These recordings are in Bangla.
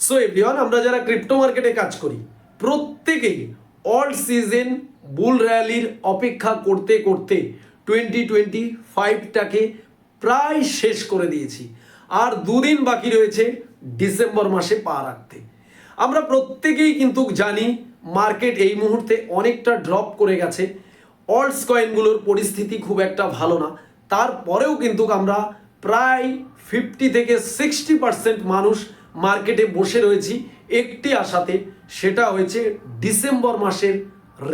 সো এভরিওয়ান, আমরা যারা ক্রিপ্টো মার্কেটে কাজ করি প্রত্যেকেই অল সিজন বুল র্যালির অপেক্ষা করতে করতে 2025টাকে প্রায় শেষ করে দিয়েছি। আর দুদিন বাকি রয়েছে ডিসেম্বর মাসে পা রাখতে। আমরা প্রত্যেকেই কিন্তু জানি মার্কেট এই মুহূর্তে অনেকটা ড্রপ করে গেছে, অল্টস কয়েনগুলোর পরিস্থিতি খুব একটা ভালো না। তারপরেও কিন্তু আমরা প্রায় 50 থেকে 60% মানুষ মার্কেটে বসে রয়েছি একটি আশাতে, সেটা হয়েছে ডিসেম্বর মাসের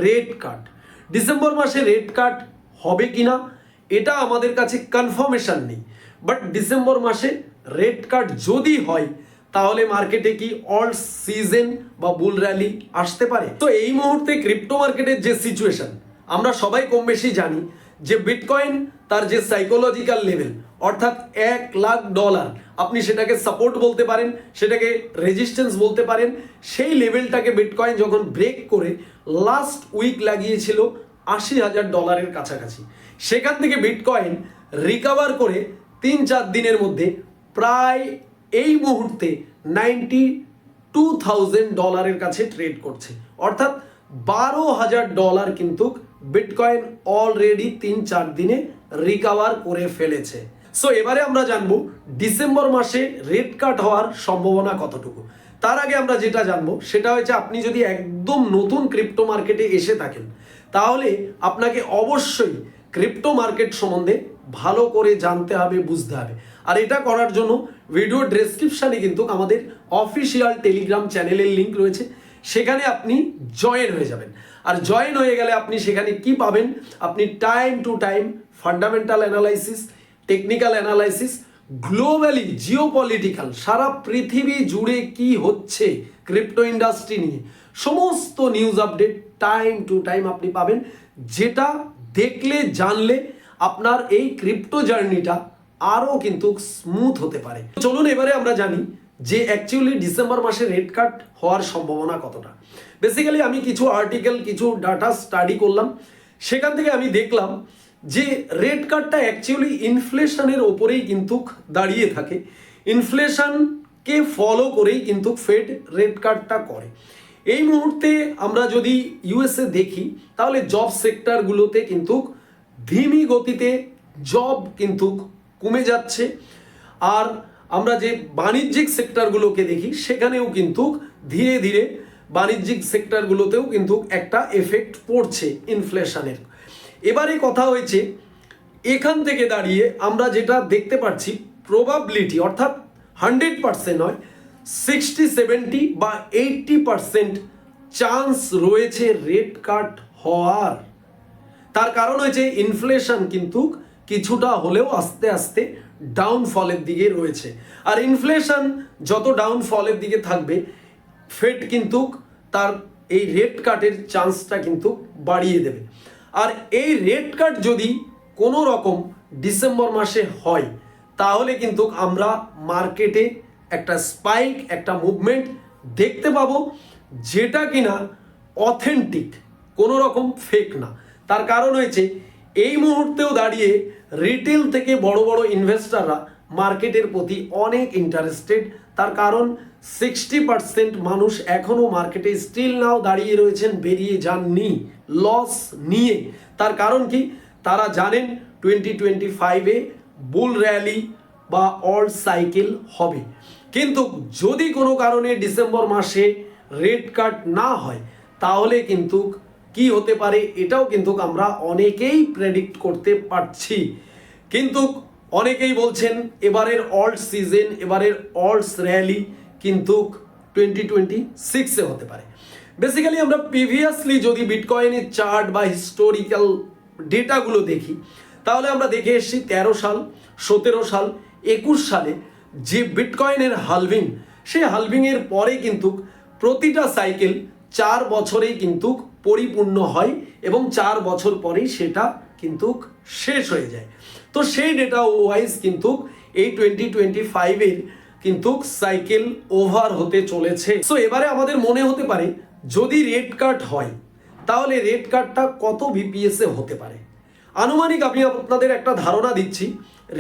রেট কাট। ডিসেম্বর মাসে রেট কাট হবে কিনা এটা আমাদের কাছে কনফার্মেশন নেই, বাট ডিসেম্বর মাসে রেট কাট যদি হয় তাহলে মার্কেটে কি অল সিজন বা বুল র্যালি আসতে পারে। তো এই মুহূর্তে ক্রিপ্টো মার্কেটের যে সিচুয়েশন আমরা সবাই কম বেশি জানি যে বিটকয়েন তার যে সাইকোলজিক্যাল লেভেল অর্থাৎ $1,00,000, আপনি সেটাকে সাপোর্ট বলতে পারেন, সেটাকে রেজিস্ট্যান্স বলতে পারেন, সেই লেভেলটাকে বিটকয়েন যখন ব্রেক করে লাস্ট উইক লাগিয়েছিল $80,000 কাছাকাছি। সেখান থেকে বিটকয়েন রিকভার করে 3-4 দিনের মধ্যে প্রায় এই মুহূর্তে $92,000 কাছে ট্রেড করছে, অর্থাৎ $12,000 কিন্তু বিটকয়েন অলরেডি 3-4 দিনে রিকভার করে ফেলেছে। সো এবারে আমরা জানবো ডিসেম্বর মাসে রেট কাট হওয়ার সম্ভাবনা কতটুকু। তার আগে আমরা যেটা জানবো সেটা হচ্ছে, আপনি যদি একদম নতুন ক্রিপ্টো মার্কেটে এসে থাকেন তাহলে আপনাকে অবশ্যই ক্রিপ্টো মার্কেট সম্বন্ধে ভালো করে জানতে হবে, বুঝতে হবে। আর এটা করার জন্য ভিডিও ডেসক্রিপশানে কিন্তু আমাদের অফিসিয়াল টেলিগ্রাম চ্যানেলের লিঙ্ক রয়েছে, সেখানে আপনি জয়েন হয়ে যাবেন। আর জয়েন হয়ে গেলে আপনি সেখানে কি পাবেন, আপনি time to time fundamental analysis, technical analysis, globally geopolitical সারা পৃথিবী জুড়ে কি হচ্ছে ক্রিপ্টো ইন্ডাস্ট্রি নিয়ে সমস্ত news update time to time আপনি পাবেন, যেটা দেখলে জানলে আপনার এই ক্রিপ্টো জার্নিটা আরও কিন্তু স্মুথ হতে পারে। চলুন এবারে আমরা জানি যে অ্যাকচুয়ালি ডিসেম্বর মাসে রেট কাট হওয়ার সম্ভাবনা কতটা। বেসিক্যালি আমি কিছু আর্টিকেল, কিছু ডাটা স্টাডি করলাম, সেখান থেকে আমি দেখলাম যে রেট কাটটা অ্যাকচুয়ালি ইনফ্লেশনের ওপরেই কিন্তু দাঁড়িয়ে থাকে। ইনফ্লেশনকে ফলো করেই কিন্তু ফেড রেট কাটটা করে। এই মুহূর্তে আমরা যদি ইউএসএ দেখি তাহলে জব সেক্টরগুলোতে কিন্তু ধীমি গতিতে জব কিন্তু কমে যাচ্ছে। আর আমরা যে বাণিজ্যিক সেক্টরগুলোকে দেখি সেখানেও কিন্তু ধীরে ধীরে বাণিজ্যিক সেক্টরগুলোতেও কিন্তু একটা এফেক্ট পড়ছে ইনফ্লেশনের। এবারে কথা হয়েছে এখান থেকে দাঁড়িয়ে আমরা যেটা দেখতে পাচ্ছি প্রবাবিলিটি অর্থাৎ 100% নয়, 60-70 বা 80% চান্স রয়েছে রেট কাট হওয়ার। তার কারণ হয়েছে ইনফ্লেশন কিন্তু কিছুটা হলেও আস্তে আস্তে ডাউনফলের দিকে রয়েছে। আর ইনফ্লেশন যত ডাউনফলের দিকে থাকবে ফেড কিন্তু তার এই রেট কাটের চান্সটা কিন্তু বাড়িয়ে দেবে। আর এই রেট কাট যদি কোনো রকম ডিসেম্বর মাসে হয় তাহলে কিন্তু আমরা মার্কেটে একটা স্পাইক, একটা মুভমেন্ট দেখতে পাবো, যেটা কিনা অথেন্টিক, কোনো রকম ফেক না। তার কারণ হয়েছে এই মুহূর্তেও দাঁড়িয়ে রিটেল থেকে বড় বড় ইনভেস্টররা মার্কেটের প্রতি অনেক ইন্টারেস্টেড। তার কারণ 60% মানুষ এখনও মার্কেটে স্টিল নাও দাঁড়িয়ে রয়েছেন, বেরিয়ে যাননি লস নিয়ে। তার কারণ কি, তারা জানেন 2025-এ বুল র্যালি বা অল্ট সাইকেল হবে। কিন্তু যদি কোনো কারণে ডিসেম্বর মাসে রেট কাট না হয় তাহলে কিন্তু কি হতে পারে এটাও কিন্তু আমরা অনেকেই প্রেডিক্ট করতে পারছি। কিন্তু অনেকেই বলছেন এবারের অল্ট সিজন, এবারের অল্টস র্যালি কিন্তু 2026-এ হতে পারে। বেসিক্যালি আমরা প্রিভিয়াসলি যদি বিটকয়েনের চার্ট বা হিস্টোরিক্যাল ডেটাগুলো দেখি তাহলে আমরা দেখে এসেছি 13 সাল, 17 সাল, 21 সালে যে বিটকয়েনের হালভিং, সেই হালভিংয়ের পরে কিন্তু প্রতিটা সাইকেল 4 বছরেই কিন্তু পরিপূর্ণ হয় এবং 4 বছর পরেই সেটা কিন্তু শেষ হয়ে যায়। তো সেই ডেটা ওয়াইজ কিন্তু এই 2025-এর কিন্তু সাইকেল ওভার হতে চলেছে। সো এবারে আমাদের মনে হতে পারে যদি রেট কাট হয় তাহলে রেট কাটটা কত বিপিএসে হতে পারে। আনুমানিক আমি আপনাদের একটা ধারণা দিচ্ছি,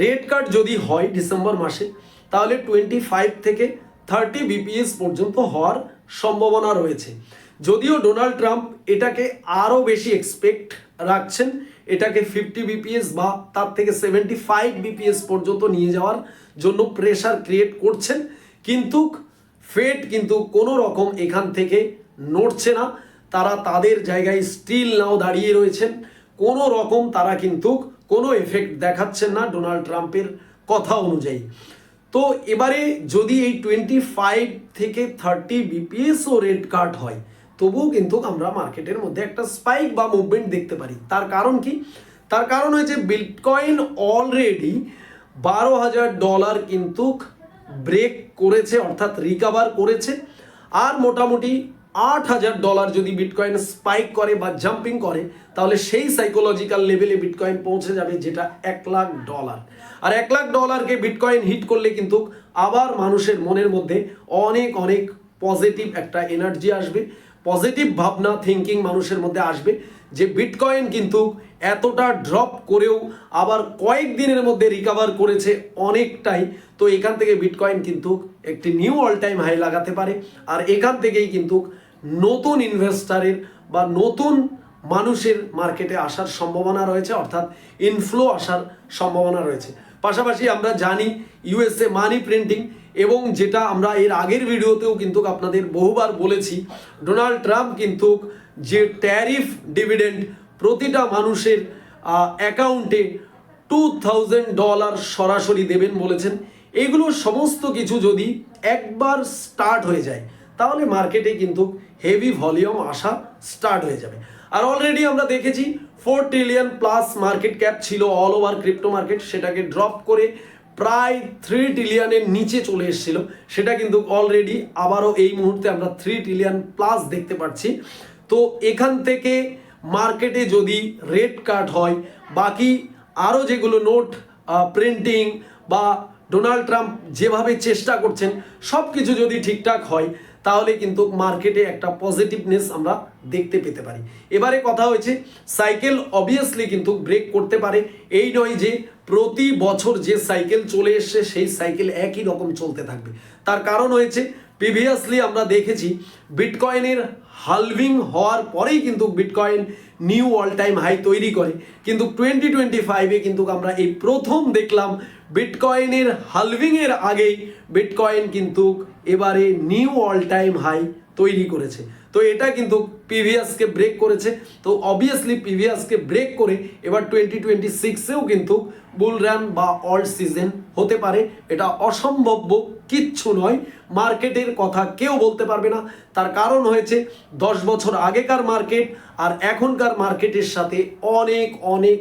রেট কাট যদি হয় ডিসেম্বর মাসে তাহলে 25 থেকে 30 বিপিএস পর্যন্ত হওয়ার সম্ভাবনা রয়েছে। যদিও ডোনাল্ড ট্রাম্প এটাকে আরও বেশি এক্সপেক্ট রাখছেন, এটাকে 50 বিপিএস বা তার থেকে 75 বিপিএস পর্যন্ত নিয়ে যাওয়ার জন্য প্রেশার ক্রিয়েট করছেন, কিন্তু ফেড কিন্তু কোনো রকম এখান থেকে নড়ছে না। তারা তাদের জায়গায় স্টিল নাও দাঁড়িয়ে রয়েছেন, কোনো রকম তারা কিন্তু কোনো এফেক্ট দেখাচ্ছেন না ডোনাল্ড ট্রাম্পের কথা অনুযায়ী। তো এবারে যদি এই 25 থেকে 30 বিপিএসও রেড কাট হয়, তবুও কিন্তু আমরা মার্কেটের মধ্যে একটা স্পাইক বা মুভমেন্ট দেখতে পারি। তার কারণ কি? তার কারণ হয়েছে বিটকয়েন অলরেডি $12,000 কিন্তু ব্রেক করেছে, অর্থাৎ রিকভার করেছে। আর মোটামুটি $8,000 যদি বিটকয়েন স্পাইক করে বা জাম্পিং করে, তাহলে সেই সাইকোলজিক্যাল লেভেলে বিটকয়েন পৌঁছে যাবে, যেটা $1,00,000। আর $1,00,000কে বিটকয়েন হিট করলে কিন্তু আবার মানুষের মনের মধ্যে অনেক অনেক পজিটিভ একটা এনার্জি আসবে, পজিটিভ ভাবনা থিঙ্কিং মানুষের মধ্যে আসবে যে বিটকয়েন কিন্তু এতটা ড্রপ করেও আবার কয়েকদিনের মধ্যে রিকভার করেছে অনেকটাই। তো এখান থেকে বিটকয়েন কিন্তু একটি নিউ অল টাইম হাই লাগাতে পারে। আর এখান থেকেই কিন্তু নতুন ইনভেস্টারের বা নতুন মানুষের মার্কেটে আসার সম্ভাবনা রয়েছে, অর্থাৎ ইনফ্লো আসার সম্ভাবনা রয়েছে। পাশাপাশি আমরা জানি ইউএসএ মানি প্রিন্টিং, এবং যেটা আমরা এর আগের ভিডিওতেও কিন্তু আপনাদের বহুবার বলেছি, ডোনাল্ড ট্রাম্প কিন্তু যে ট্যারিফ ডিভিডেন্ড প্রতিটা মানুষের অ্যাকাউন্টে $2,000 সরাসরি দেবেন বলেছেন। এগুলো সমস্ত কিছু যদি একবার স্টার্ট হয়ে যায়, তাহলে মার্কেটে কিন্তু হেভি ভলিউম আসা স্টার্ট হয়ে যাবে। আর অলরেডি আমরা দেখেছি 4 ট্রিলিয়ন প্লাস মার্কেট ক্যাপ ছিল অল ওভার ক্রিপ্টো মার্কেট, সেটাকে ড্রপ করে প্রায় 3 ট্রিলিয়নের নিচে চলে এসেছিল। সেটা কিন্তু অলরেডি আবারও এই মুহূর্তে আমরা 3 ট্রিলিয়ন প্লাস দেখতে পাচ্ছি। তো এখান থেকে মার্কেটে যদি রেট কাট হয়, বাকি আরও যেগুলো নোট প্রিন্টিং বা ডোনাল্ড ট্রাম্প যেভাবে চেষ্টা করছেন সব কিছু যদি ঠিকঠাক হয়, তাহলে কিন্তু মার্কেটে একটা পজিটিভনেস আমরা দেখতে পেতে পারি। এবারে কথা হয়েছে সাইকেল অবভিয়াসলি কিন্তু ব্রেক করতে পারে, এই নয় যে প্রতি বছর যে সাইকেল চলে এসছে সেই সাইকেল একই রকম চলতে থাকবে। তার কারণ হয়েছে প্রিভিয়াসলি আমরা দেখেছি বিটকয়েনের হালভিং হওয়ার পরেই কিন্তু Bitcoin new all time high তৈরি করে, কিন্তু 2025-এ কিন্তু আমরা এই প্রথম দেখলাম বিটকয়েনের হালভিংয়ের আগেই বিটকয়েন কিন্তু এবারে নিউ অল টাইম হাই তৈরি করেছে। তো এটা কিন্তু প্রিভিয়াসকে ব্রেক করেছে। তো অবভিয়াসলি প্রিভিয়াসকে ব্রেক করে এবার 2026-এও কিন্তু বুল রান বা অল সিজন হতে পারে, এটা অসম্ভাব্য কিচ্ছু নয়। মার্কেটের কথা কেউ বলতে পারবে না। তার কারণ হয়েছে 10 বছর আগেকার মার্কেট আর এখনকার মার্কেটের সাথে অনেক অনেক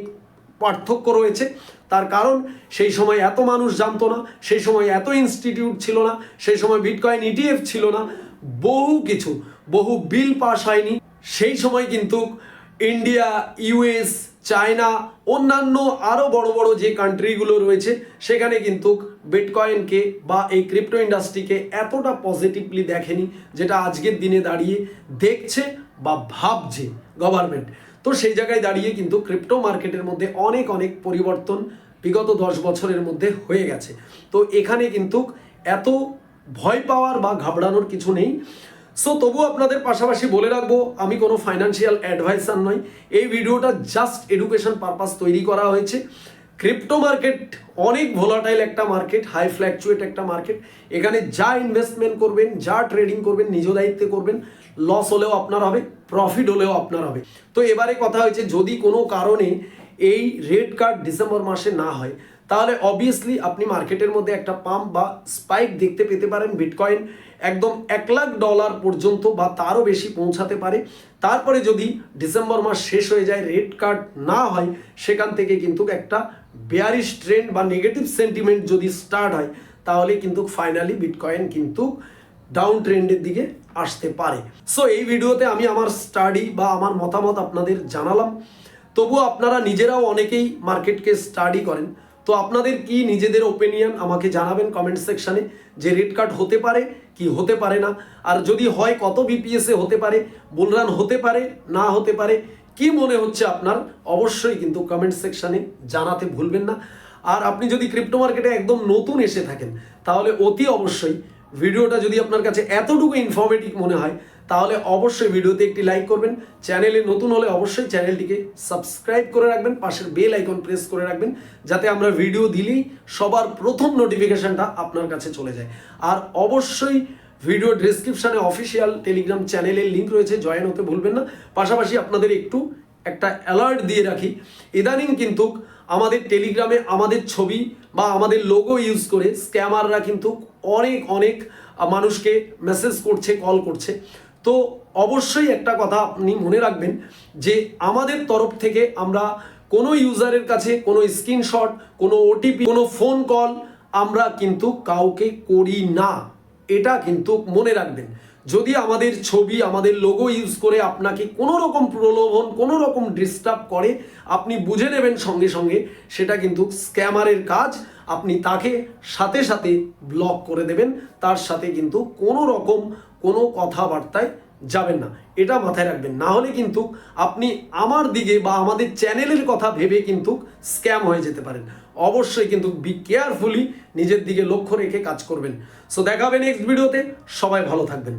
পার্থক্য রয়েছে। তার কারণ সেই সময় এত মানুষ জানতো না, সেই সময় এত ইনস্টিটিউট ছিল না, সেই সময় বিটকয়েন ইটিএফ ছিল না, বহু বিল পাস হয়নি। সেই সময় কিন্তু ইন্ডিয়া, ইউএস, চায়না, অন্যান্য আরও বড় বড় যে কান্ট্রিগুলো রয়েছে সেখানে কিন্তু বিটকয়েনকে বা এই ক্রিপ্টো ইন্ডাস্ট্রিকে এতটা পজিটিভলি দেখেনি, যেটা আজকের দিনে দাঁড়িয়ে দেখছে বা ভাবছে গভর্নমেন্ট। তো সেই জায়গায় দাঁড়িয়ে কিন্তু ক্রিপ্টো মার্কেটের মধ্যে অনেক অনেক পরিবর্তন বিগত 10 বছরের মধ্যে হয়ে গেছে। তো এখানে কিন্তু এত ভয় পাওয়ার বা ঘাবড়ানোর কিছু নেই। সো তবুও আপনাদের পাশাপাশি বলে রাখবো, আমি কোনো ফাইন্যান্সিয়াল অ্যাডভাইসার নই, এই ভিডিওটা জাস্ট এডুকেশন পারপাস তৈরি করা হয়েছে। ক্রিপ্টো মার্কেট অনেক ভোলাটাইল একটা মার্কেট, হাই ফ্ল্যাকচুয়েট একটা মার্কেট। এখানে যা ইনভেস্টমেন্ট করবেন, যা ট্রেডিং করবেন, নিজ দায়িত্বে করবেন। লস হলেও আপনার হবে, প্রফিট হলেও আপনার হবে। তো এবারে কথা হয়েছে যদি কোনো কারণে এই রেড কার্ড ডিসেম্বর মাসে না হয়, তাহলে অবভিয়াসলি আপনি মার্কেটের মধ্যে একটা পাম্প বা স্পাইক দেখতে পেতে পারেন। বিটকয়েন একদম $1,00,000 পর্যন্ত বা তারও বেশি পৌঁছাতে পারে। তারপরে যদি ডিসেম্বর মাস শেষ হয়ে যায়, রেড কার্ড না হয়, সেখান থেকে কিন্তু একটা বেয়ারিশ ট্রেন্ড বা নেগেটিভ সেন্টিমেন্ট যদি স্টার্ট হয়, তাহলে কিন্তু ফাইনালি বিটকয়েন কিন্তু ডাউন ট্রেন্ডের দিকে আসতে পারে। সো এই ভিডিওতে আমি আমার স্টাডি বা আমার মতামত আপনাদের জানালাম। তবুও আপনারা নিজেরাও অনেকেই মার্কেটকে স্টাডি করেন, তো আপনাদের কি নিজেদের ওপিনিয়ন আমাকে জানাবেন কমেন্ট সেকশানে, যে রেড কাট হতে পারে কি হতে পারে না, আর যদি হয় কত বিপিএসে হতে পারে, বুলরান হতে পারে না হতে পারে, কি মনে হচ্ছে আপনার অবশ্যই কিন্তু কমেন্ট সেকশানে জানাতে ভুলবেন না। আর আপনি যদি ক্রিপ্টো মার্কেটে একদম নতুন এসে থাকেন, তাহলে অতি অবশ্যই ভিডিওটা যদি আপনার কাছে এতটুকু ইনফরমেটিভ মনে হয় তাহলে অবশ্যই ভিডিওতে একটি লাইক করবেন, চ্যানেলে নতুন হলে অবশ্যই চ্যানেলটিকে সাবস্ক্রাইব করে রাখবেন, পাশের বেল আইকন প্রেস করে রাখবেন যাতে আমরা ভিডিও দিলেই সবার প্রথম নোটিফিকেশনটা আপনার কাছে চলে যায়। আর অবশ্যই ভিডিও ডেসক্রিপশনে অফিসিয়াল টেলিগ্রাম চ্যানেলের লিঙ্ক রয়েছে, জয়েন হতে ভুলবেন না। পাশাপাশি আপনাদের একটু একটা অ্যালার্ট দিয়ে রাখি, ইদানিং কিন্তু আমাদের টেলিগ্রামে আমাদের ছবি বা আমাদের লোগো ইউজ করে স্ক্যামাররা কিন্তু অনেক মানুষকে মেসেজ করছে, কল করছে। তো অবশ্যই একটা কথা আপনি মনে রাখবেন যে আমাদের তরফ থেকে আমরা কোনো ইউজারের কাছে কোনো স্ক্রিনশট, কোনো ওটিপি, কোনো ফোন কল আমরা কিন্তু কাউকে করি না, এটা কিন্তু মনে রাখবেন। যদি আমাদের ছবি, আমাদের লোগো ইউজ করে আপনাকে কোনো রকম প্রলোভন, কোনো রকম ডিস্টার্ব করে, আপনি বুঝে নেবেন সঙ্গে সঙ্গে সেটা কিন্তু স্ক্যামারের কাজ। আপনি তাকে সাথে সাথে ব্লক করে দেবেন, তার সাথে কিন্তু কোনো রকম কোনো কথাবার্তায় যাবেন না, এটা মাথায় রাখবেন। না হলে কিন্তু আপনি আমার দিকে বা আমাদের চ্যানেলের কথা ভেবে কিন্তু স্ক্যাম হয়ে যেতে পারেন। অবশ্যই কিন্তু বি কেয়ারফুলি নিজের দিকে লক্ষ্য রেখে কাজ করবেন। সো দেখা হবে নেক্সট ভিডিওতে, সবাই ভালো থাকবেন।